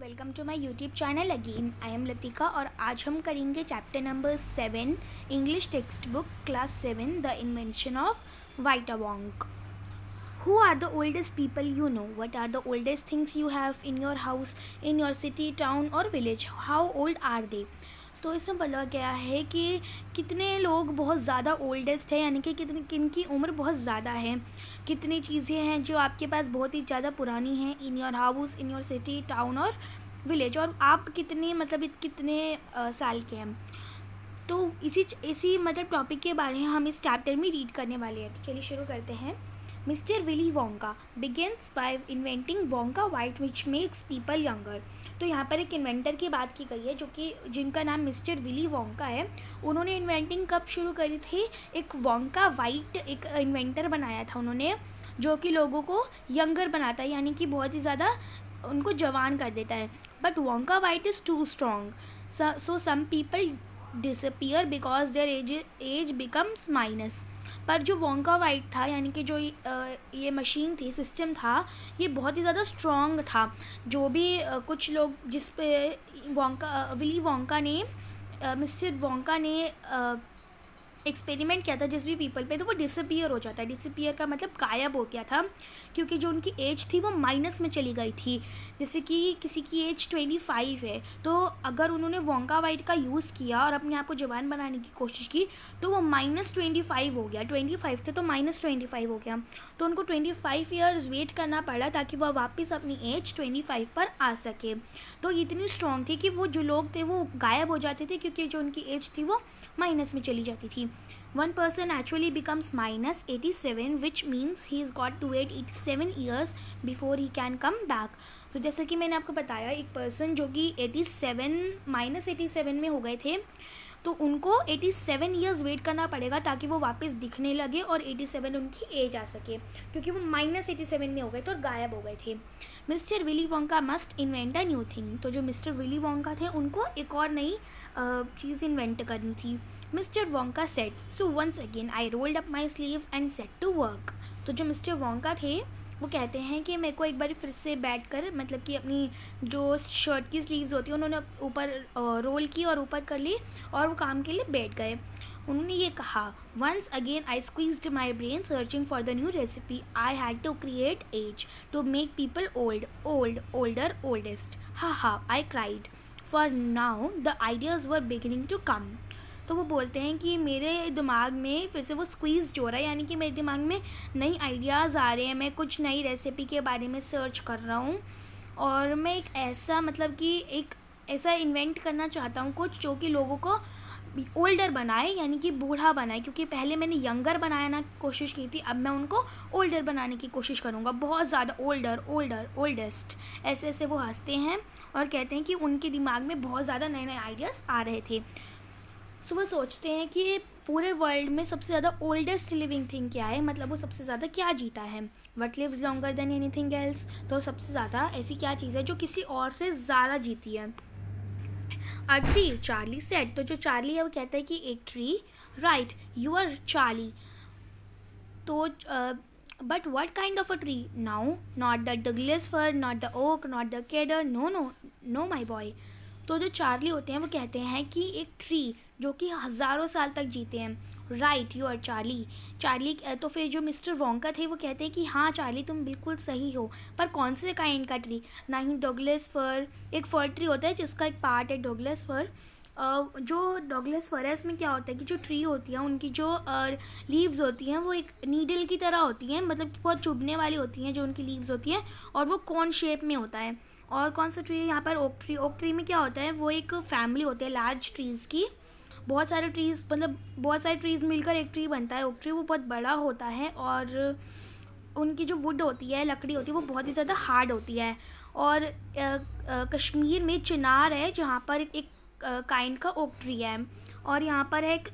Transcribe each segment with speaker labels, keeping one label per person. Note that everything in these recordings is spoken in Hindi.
Speaker 1: Welcome to my YouTube channel again. I am Latika और आज हम करेंगे chapter number 7 English textbook class 7 the invention of Vita Wonk. Who are the oldest people you know? What are the oldest things you have in your house, in your city, town or village? How old are they? तो इसमें बोला गया है कि कितने लोग बहुत ज़्यादा ओल्डेस्ट है, यानी कि कितनी किनकी उम्र बहुत ज़्यादा है, कितनी चीज़ें हैं जो आपके पास बहुत ही ज़्यादा पुरानी हैं in your house, in your city, town और विलेज, और आप कितने कितने साल के हैं। तो इसी मतलब टॉपिक के बारे में हम इस चैप्टर में रीड करने वाले हैं। तो चलिए शुरू करते हैं। Mister Willy Wonka begins bye inventing Wonka white which makes people younger. तो यहाँ पर एक इन्वेंटर की बात की गई है जो कि जिनका नाम मिस्टर विली वोंका है। उन्होंने इन्वेंटिंग कब शुरू करी थी? एक वोंका वाइट एक इन्वेंटर बनाया था उन्होंने, जो कि लोगों को यंगर बनाता है, यानी कि बहुत ही ज़्यादा उनको जवान कर देता है। But Wonka Vite is too strong, so some people disappear because their age becomes minus. पर जो वोंका वाइट था, यानी कि जो ये मशीन थी, सिस्टम था, ये बहुत ही ज़्यादा स्ट्रॉन्ग था। जो भी कुछ लोग जिस पे विली वोंका ने मिस्टर वोंका ने एक्सपेरिमेंट किया था जिस भी पीपल पे, तो वो डिसअपियर हो जाता है। डिसअपियर का मतलब गायब हो गया था, क्योंकि जो उनकी एज थी वो माइनस में चली गई थी। जैसे कि किसी की एज 25 है, तो अगर उन्होंने वोंका वाइट का यूज़ किया और अपने आप को जवान बनाने की कोशिश की, तो वो -25 हो गया। 25 थे तो -25 हो गया, तो उनको 25 ईयर्स वेट करना पड़ा ताकि वह वापस अपनी एज 25 पर आ सके। तो इतनी स्ट्रॉन्ग थी कि वो जो लोग थे वो गायब हो जाते थे, क्योंकि जो उनकी एज थी वो माइनस में चली जाती थी। One person actually becomes -87, which means he's got to wait 87 years before he can come back. तो जैसा कि मैंने आपको बताया, एक पर्सन जो कि -87 में हो गए थे, तो उनको 87 ईयर्स वेट करना पड़ेगा ताकि वो वापस दिखने लगे और 87 उनकी एज आ सके, क्योंकि वो -87 में हो गए थे और गायब हो गए थे। Mister Willy Wonka must invent a new thing. तो जो मिस्टर विली वोंका थे उनको एक और नई चीज़ इन्वेंट करनी थी। Mister Wonka said, so once again I rolled up my sleeves and set to work. तो जो मिस्टर वोंका थे वो कहते हैं कि मेरे को एक बार फिर से बैठ कर, मतलब कि अपनी जो शर्ट की स्लीव्स होती है उन्होंने ऊपर रोल की और ऊपर कर ली और वो काम के लिए बैठ गए। उन्होंने ये कहा, once again I squeezed my brain searching for the new recipe, I had to create as to make people older oldest. Ha I cried, for now the ideas were beginning to come. तो वो बोलते हैं कि मेरे दिमाग में फिर से वो स्क्वीज हो रहा है, यानी कि मेरे दिमाग में नई आइडियाज़ आ रहे हैं, मैं कुछ नई रेसिपी के बारे में सर्च कर रहा हूँ और मैं एक ऐसा एक ऐसा इन्वेंट करना चाहता हूँ कुछ जो कि लोगों को ओल्डर बनाए, यानी कि बूढ़ा बनाए। क्योंकि पहले मैंने यंगर बनाना कोशिश की थी, अब मैं उनको ओल्डर बनाने की कोशिश करूँगा, बहुत ज़्यादा ओल्डेस्ट। ऐसे वो हंसते हैं और कहते हैं कि उनके दिमाग में बहुत ज़्यादा नए आइडियाज़ आ रहे थे। सो वो सोचते हैं कि पूरे वर्ल्ड में सबसे ज़्यादा ओल्डेस्ट लिविंग थिंग क्या है, मतलब वो सबसे ज़्यादा क्या जीता है। What lives longer than anything else. तो सबसे ज़्यादा ऐसी क्या चीज़ है जो किसी और से ज़्यादा जीती है। A tree, Charlie said. तो जो चार्ली है वो कहता है कि एक tree. Right, you are Charlie. तो but what kind of a tree? Now not the Douglas fir, not the oak, not the cedar, no my boy. तो जो चार्ली होते हैं वो कहते हैं कि एक ट्री जो कि हज़ारों साल तक जीते हैं। Right, you are Charlie. तो फिर जो मिस्टर वोंका थे वो कहते हैं कि हाँ चार्ली, तुम बिल्कुल सही हो, पर कौन से काइंड का ट्री? ना ही डगलस फर, एक फर ट्री होता है जिसका एक पार्ट है डगलस फर। जो डगलस फर है इसमें क्या होता है कि जो ट्री होती है उनकी जो लीव्स होती हैं वो एक नीडल की तरह होती हैं, मतलब कि बहुत चुभने वाली होती हैं जो उनकी लीव्स होती हैं, और वो कॉर्न शेप में होता है। और कौन सा ट्री है यहाँ पर? Oak tree. ओक ट्री में क्या होता है, वो एक फैमिली होती है लार्ज ट्रीज़ की। बहुत सारे ट्रीज़ मिलकर एक ट्री बनता है ओक ट्री। वो बहुत बड़ा होता है और उनकी जो वुड होती है, लकड़ी होती है, वो बहुत ही ज़्यादा हार्ड होती है। और कश्मीर में चिनार है जहाँ पर एक काइंड का ओक ट्री है, और यहाँ पर एक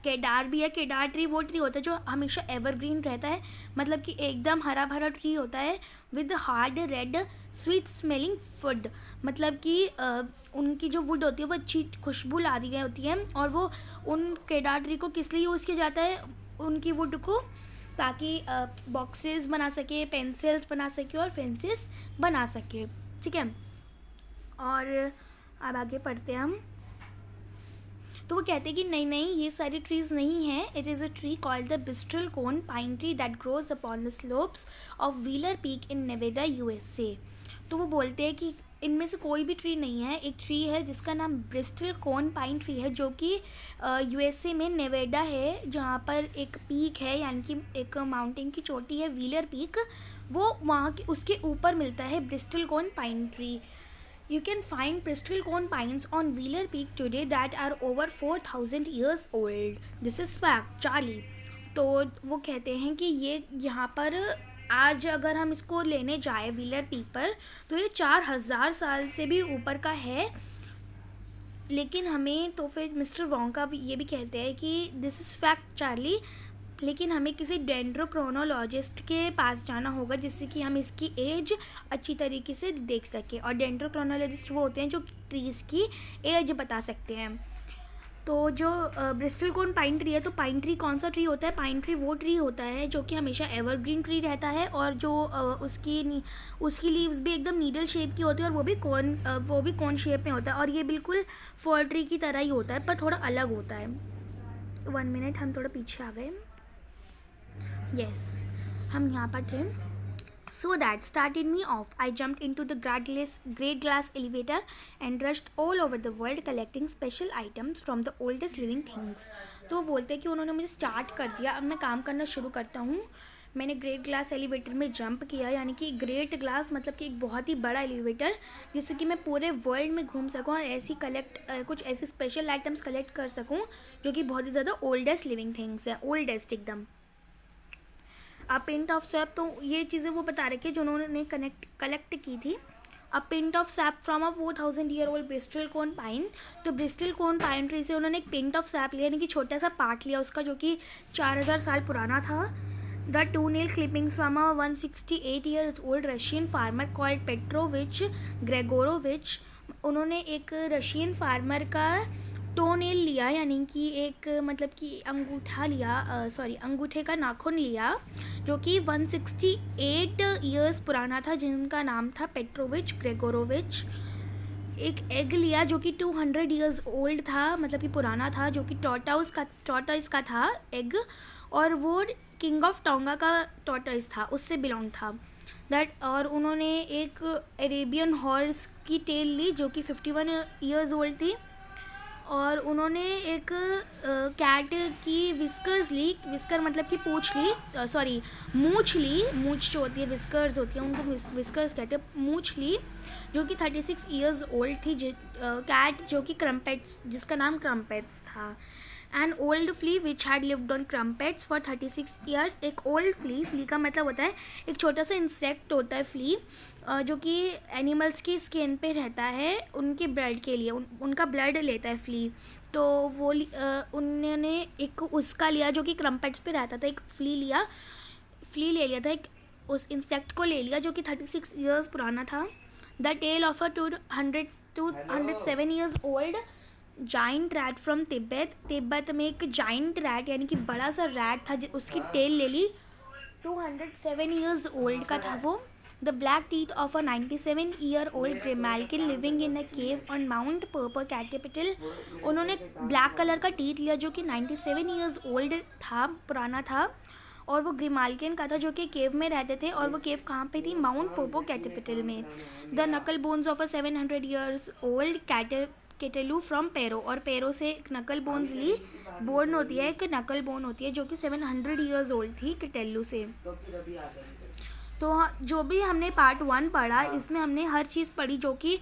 Speaker 1: केदार भी है। केदार ट्री वो ट्री होता है जो हमेशा एवरग्रीन रहता है, मतलब कि एकदम हरा भरा ट्री होता है with hard red sweet smelling would. मतलब कि उनकी जो वुड होती है वो अच्छी खुशबू ला दी गई होती है, और वो उन केदार ट्री को किस लिए यूज़ किया जाता है, उनकी वुड को, ताकि बॉक्सेस बना सके, पेंसिल्स बना सके और फेंसेस बना सके। ठीक है। और अब आगे पढ़ते हैं हम। तो वो कहते हैं कि नहीं नहीं, ये सारी ट्रीज़ नहीं हैं। It is a tree called the bristlecone pine tree that grows upon the slopes of Wheeler Peak in Nevada USA। तो वो बोलते हैं कि इनमें से कोई भी ट्री नहीं है। एक ट्री है जिसका नाम ब्रिस्टल कोन पाइन ट्री है, जो कि USA में नेवेडा है, जहाँ पर एक पीक है, यानी कि एक माउंटेन की चोटी है, व्हीलर पीक, वो वहाँ के उसके ऊपर मिलता है Bristol cone pine tree. You can find bristol cone pines on Wheeler Peak today that are over 4,000 years old. This is fact, Charlie. तो वो कहते हैं कि ये यहाँ पर आज अगर हम इसको लेने जाए व्हीलर पीक पर, तो ये 4,000 साल से भी ऊपर का है। लेकिन हमें तो फिर मिस्टर वोंका भी ये भी कहते हैं कि दिस इज़ फैक्ट चार्ली, लेकिन हमें किसी डेंड्रोक्रोनोलॉजिस्ट के पास जाना होगा जिससे कि हम इसकी एज अच्छी तरीके से देख सकें। और डेंड्रोक्रोनोलॉजिस्ट वो होते हैं जो ट्रीज़ की एज बता सकते हैं। तो जो ब्रिस्टल कोन पाइन ट्री है, तो पाइन ट्री कौन सा ट्री होता है? पाइन ट्री वो ट्री होता है जो कि हमेशा एवरग्रीन ट्री रहता है, और जो उसकी लीव्स भी एकदम नीडल शेप की होती है, और वो भी कोन शेप में होता है, और ये बिल्कुल फर ट्री की तरह ही होता है, पर थोड़ा अलग होता है। 1 मिनट, हम थोड़ा पीछे आ गए। Yes, हम यहाँ पर थे। So that started me off. I jumped into the great glass elevator and rushed all over the world collecting special items from the oldest living things. तो वो बोलते हैं कि उन्होंने मुझे स्टार्ट कर दिया, अब मैं काम करना शुरू करता हूँ। मैंने ग्रेट ग्लास एलिवेटर में जंप किया, यानी कि ग्रेट ग्लास मतलब कि एक बहुत ही बड़ा एलिवेटर, जिससे कि मैं पूरे वर्ल्ड में घूम सकूँ और कुछ ऐसी स्पेशल आइटम्स कलेक्ट कर सकूँ जो कि बहुत ही ज़्यादा ओल्डेस्ट लिविंग थिंग्स है, ओल्डेस्ट एकदम। अ पिंट ऑफ सैप, तो ये चीज़ें वो बता रहे थे जो उन्होंने कलेक्ट की थी। A pint of sap from a 4,000 year old bristlecone pine. तो ब्रिस्टल कोन पाइन ट्री से उन्होंने एक पिंट ऑफ सैप लिया, यानी कि छोटा सा पार्ट लिया उसका, जो कि 4,000 साल पुराना था। The 2 nail clippings from a 168 years old Russian farmer called Petrovich Gregorovich। उन्होंने एक रशियन फार्मर का टोनेल लिया, यानी कि एक मतलब कि अंगूठे का नाखून लिया, जो कि 168 ईयर्स पुराना था, जिनका नाम था पेट्रोविच ग्रेगोरोविच। एक एग लिया जो कि 200 ईयर्स ओल्ड था, मतलब कि पुराना था, जो कि टॉर्टॉइस का था एग, और वो किंग ऑफ टोंगा का टॉर्टॉइस था, उससे बिलोंग था दैट। और उन्होंने एक अरेबियन हॉर्स की टेल ली जो कि 51 ईयर्स ओल्ड थी, और उन्होंने एक कैट की विस्कर्स ली, विस्कर मतलब कि मूछ ली, मूछ जो होती है विस्कर्स होती है, उनको विस्कर्स कहते हैं, मूछ ली, जो कि 36 ईयर्स ओल्ड थी, कैट जो कि क्रम्पेट्स, जिसका नाम क्रम्पेट्स था। An old flea which had lived on crumpets for 36 years. एक ओल्ड फ्ली का मतलब होता है एक छोटा सा इंसेक्ट होता है फ्ली, जो कि एनिमल्स की स्किन पे रहता है उनके ब्लड के लिए, उनका ब्लड लेता है फ्ली। तो वो उन्होंने एक उसका लिया जो कि क्रम्पेट्स पे रहता था, एक फ्ली ले लिया था, एक उस इंसेक्ट को ले लिया जो कि 36 ईयर्स पुराना था। The tale of a 207 years old giant rat from Tibet में एक जाइंट रैट यानी कि बड़ा सा रैट था, उसकी टेल ले ली, 207 ईयर्स ओल्ड का था वो। The black teeth of a 97 year old grimalkin living in a cave on Mount Popocatepetl. उन्होंने ब्लैक कलर का टीथ लिया जो कि 97 ईयर्स ओल्ड था, पुराना था, और वो ग्रिमाल्किन का था जो कि केव में रहते थे, और वो केव कहाँ पे थी? माउंट पोपो कैपिटल में। The knuckle bones of a 700 years old cattaloo from Peru, और पेरो से एक नकल बोन्स ली, बोन होती है, एक नकल बोन होती है जो कि 700 ईयर्स ओल्ड थी केटेलू से। तो जो भी हमने पार्ट 1 पढ़ा, इसमें हमने हर चीज़ पढ़ी जो कि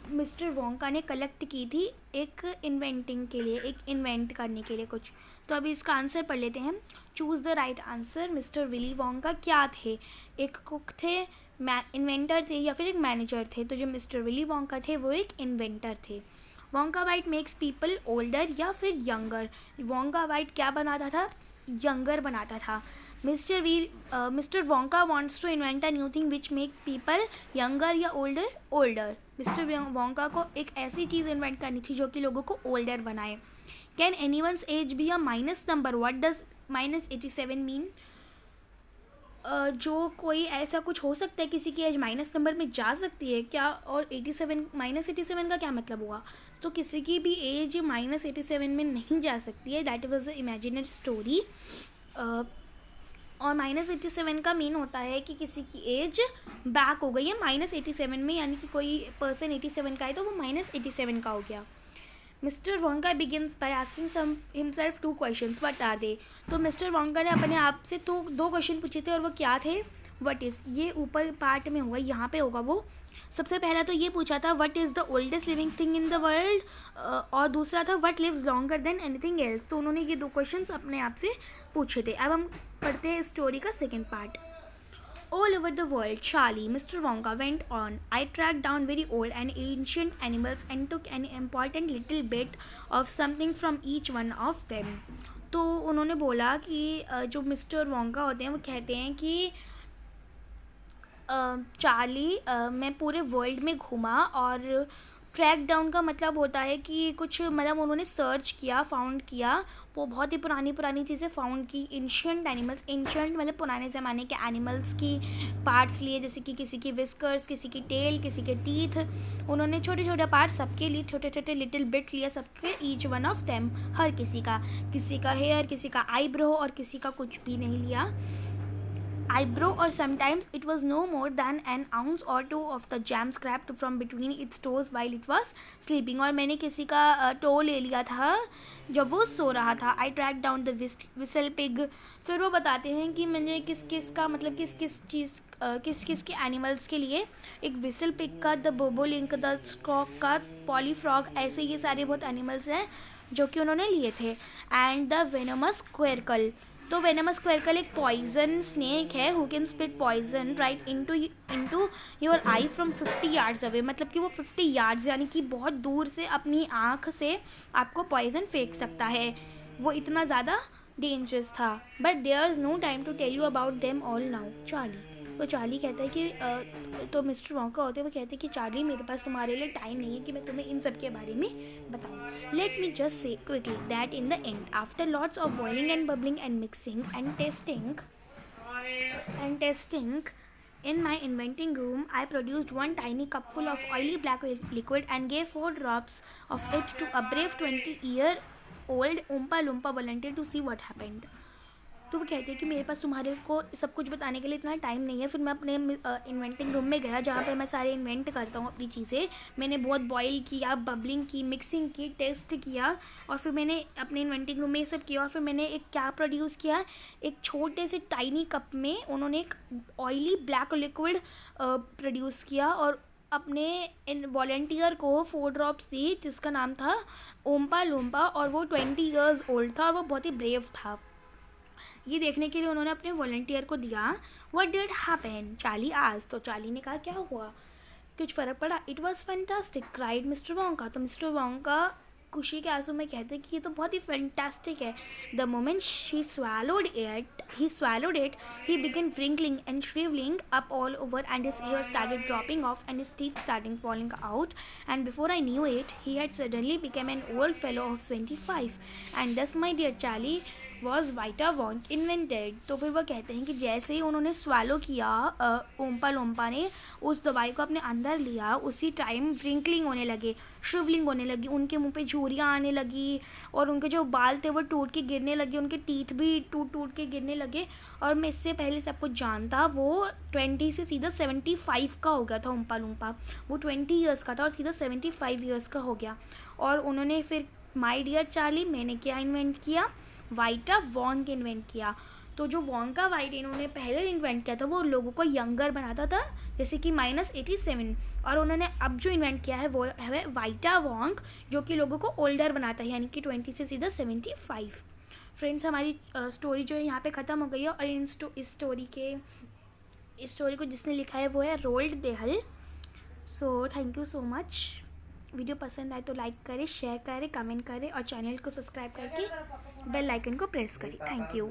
Speaker 1: मिस्टर वोंका ने कलेक्ट की थी एक इन्वेंटिंग के लिए, एक इन्वेंट करने के लिए कुछ। तो अभी इसका आंसर पढ़ लेते हैं। Choose the right answer. Mister Willy Wonka क्या थे? एक कुक थे, इन्वेंटर थे, या फिर एक मैनेजर थे? तो जो मिस्टर विली वोंका थे वो एक इन्वेंटर थे। Wonka white makes people older या फिर यंगर? वोंका वाइट क्या बनाता था? यंगर बनाता था। Mister Wonka wants to invent a new thing which make people younger या ओल्डर? मिस्टर वोंका को एक ऐसी चीज़ इन्वेंट करनी थी जो कि लोगों को ओल्डर बनाए। Can anyone's age be a minus number? What does -87 mean? जो कोई ऐसा कुछ हो सकता है, किसी की एज माइनस नंबर में जा सकती है क्या? और 87 -87 का क्या मतलब हुआ? तो किसी की भी एज -87 में नहीं जा सकती है, that was a imaginary story. और -87 का मीन होता है कि किसी की एज बैक हो गई है -87 में, यानी कि कोई पर्सन 87 का है तो वो -87 का हो गया। Mister Wonka begins by asking himself 2 questions, what are they? तो मिस्टर वोंका ने अपने आप से तो 2 क्वेश्चन पूछे थे और वो क्या थे? व्हाट इज़, ये ऊपर पार्ट में होगा, यहाँ पे होगा वो। सबसे पहला तो ये पूछा था what is the oldest living thing in the world, और दूसरा था what lives longer than anything else. तो उन्होंने ये 2 क्वेश्चंस अपने आप से पूछे थे। अब हम पढ़ते हैं स्टोरी का second part. All over the world, Charlie, Mr. Wonka went on. I tracked down very old and ancient animals and took an important little bit of something from each one of them. तो उन्होंने बोला कि जो मिस्टर वोंका होते हैं वो कहते हैं कि चार्ली, मैं पूरे वर्ल्ड में घूमा, और ट्रैक डाउन का मतलब होता है कि कुछ, मतलब उन्होंने सर्च किया, फाउंड किया, वो बहुत ही पुरानी चीज़ें फाउंड की। एंशियंट एनिमल्स, एंशियंट मतलब पुराने ज़माने के एनिमल्स की पार्ट्स लिए, जैसे कि किसी की विस्कर्स, किसी की टेल, किसी के टीथ। उन्होंने छोटे छोटे पार्ट सबके लिए, छोटे छोटे लिटिल बिट लिए सबके, ईच वन ऑफ देम, हर किसी का हेयर, किसी का आईब्रो, और किसी का कुछ भी नहीं लिया eyebrow, or sometimes it was no more than an ounce or 2 of the jam scraped from between its toes while it was sleeping. और मैंने किसी का टो ले लिया था जब वो सो रहा था। I tracked down the whistle pig. फिर वो बताते हैं कि मैंने किस किस के एनिमल्स के लिए, एक विसल पिग का, द बोबोलिंक, द स्क्रॉक का, पॉलीफ्रॉग, ऐसे ये सारे बहुत एनिमल्स हैं जो कि उन्होंने लिए थे। एंड द वेनमस स्क्वेरकल, तो वेनमस स्क्वेरकल एक पॉइजन स्नेक है who can spit poison right into your eye from 50 yards away, मतलब कि वो 50 yards यानी कि बहुत दूर से अपनी आँख से आपको पॉइजन फेंक सकता है, वो इतना ज़्यादा डेंजरस था। But there is no time to tell you about them all now, Charlie. तो चार्ली कहता है कि तो मिस्टर वोंका होते हैं, वो कहते हैं कि चार्ली, मेरे पास तुम्हारे लिए टाइम नहीं है कि मैं तुम्हें इन सब के बारे में बताऊँ। Let me just say quickly that in the end, after lots of boiling and bubbling and mixing and testing in my inventing room, I produced one tiny cupful of oily black liquid and gave 4 drops of it to a brave 20-year-old Oompa Loompa volunteer to see what happened. तो वो कहते हैं कि मेरे पास तुम्हारे को सब कुछ बताने के लिए इतना टाइम नहीं है। फिर मैं अपने इन्वेंटिंग रूम में गया जहाँ पे मैं सारे इन्वेंट करता हूँ अपनी चीज़ें। मैंने बहुत बॉयल किया, बबलिंग की, मिक्सिंग की, टेस्ट किया, और फिर मैंने अपने इन्वेंटिंग रूम में ये सब किया। और फिर मैंने एक क्या प्रोड्यूस किया, एक छोटे से टाइनी कप में उन्होंने एक ऑयली ब्लैक लिक्विड प्रोड्यूस किया और अपने इन वॉलंटियर को 4 ड्रॉप्स दी, जिसका नाम था ओम्पा लूम्पा, और वो 20 years ओल्ड था और वो बहुत ही ब्रेव था। ये देखने के लिए उन्होंने अपने वॉलंटियर को दिया। What did happen, Charlie asked. तो चार्ली ने कहा क्या हुआ, कुछ फ़र्क पड़ा? It was fantastic, cried mister Wonka. तो मिस्टर वोंका खुशी के आंसू में कहते हैं कि ये तो बहुत ही फैंटास्टिक है। The moment he swallowed it, he began wrinkling and shriveling up all over, and his hair started dropping off and his teeth starting falling out, and before I knew it, he had suddenly become an old fellow of 25. And thus, my dear Charlie, was Vita Wonk invented. तो फिर वो कहते हैं कि जैसे ही उन्होंने स्वालो किया, ओम्पा लोम्पा ने उस दवाई को अपने अंदर लिया, उसी टाइम व्रिंकलिंग होने लगे, श्रिवलिंग होने लगी, उनके मुंह पे झुर्रियाँ आने लगी, और उनके जो बाल थे वो टूट के गिरने लगे, उनके टीथ भी टूट के गिरने लगे। और मैं इससे पहले सब कुछ जानता, वो 20 से सीधा 75 का हो गया था ओम्पा लोम्पा। वो 20 years का था और सीधा 75 years का हो गया। और उन्होंने फिर, माय डियर चार्ली, मैंने क्या इन्वेंट किया, वाइटा वॉन्क इन्वेंट किया। तो जो वॉन्का वाइट इन्होंने पहले इन्वेंट किया था वो लोगों को यंगर बनाता था, जैसे कि -87, और उन्होंने अब जो इन्वेंट किया है वो है वाइटा वॉन्क, जो कि लोगों को ओल्डर बनाता है, यानी कि 20 से सीधा 75। फ्रेंड्स, हमारी स्टोरी जो है यहाँ पे ख़त्म हो गई है। और इस स्टोरी को जिसने लिखा है वो है रोल्ड देहल। So thank you so much. Video पसंद आए तो लाइक करें, शेयर करें, कमेंट करें, और चैनल को सब्सक्राइब करके बेल आइकन को प्रेस करें। Thank you.